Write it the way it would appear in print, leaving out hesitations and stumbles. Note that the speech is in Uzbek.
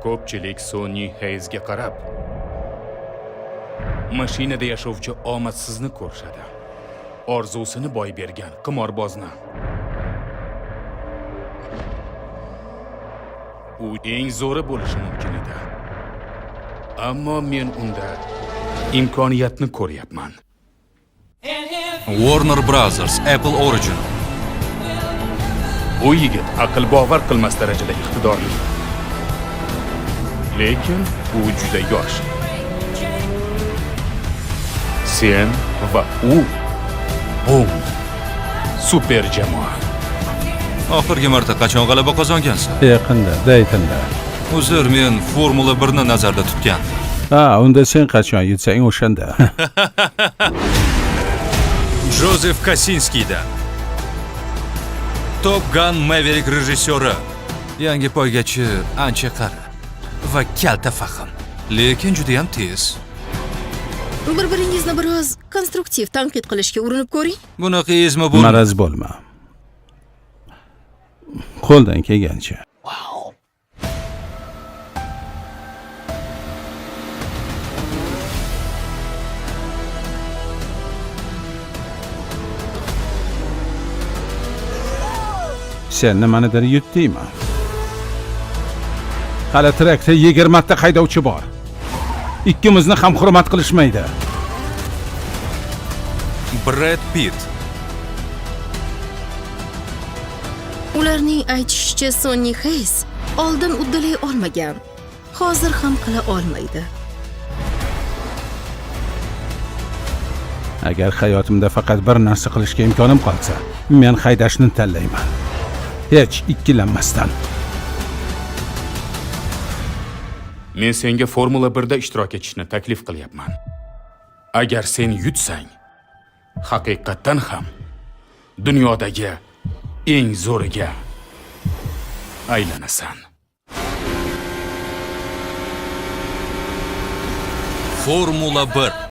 Ko'pchilik Sonny Hayesga qarab mashinada yashovchi omadsizni ko'rishadi. Orzusini boy bergan qimorbozni. U eng zo'ri bo'lishi mumkin edi. Ammo men unda imkoniyatni ko'ryapman. Warner Brothers Apple Origin. Bu yigit aql bovar qilmas darajada iqtidorli. Lekin u juda yosh. Sen va u bum super jamoa. Oxirgi marta qachon g'alaba qozongansiz? Yaqinda, Daytonda. Uzr, men Formula 1 ni nazarda tutgan. Ha, unda sen qachon yetsang o'shanda. Jozef Kosinskidan. Top Gun Maverick rejissyori. Yangi poygachi ancha qari va kalta fahm, lekin juda ham tez. Bir-biringizni biroz konstruktiv tanqid qilishga urinib ko'ring. Bunaqa ezma bo'lma. Maraz bo'lma. Qo'ldan kelgancha. Sen nimanidir yutdingmi? Hali trakda 20 ta haydovchi bor. Ikkimizni ham hurmat qilishmaydi. Brad Pitt. Ularning aytishicha Sonny Hayes oldin uddalay olmagan. Hozir ham qila olmaydi. Agar hayotimda faqat bir narsa qilishga imkonim qolsa, men haydashni tanlayman. Hech ikkilanmasdan. Men senga Formula 1 da ishtirok etishni taklif qilyapman. Agar sen yutsang, haqiqatan ham dunyodagi eng zo'riga aylanasan. Formula 1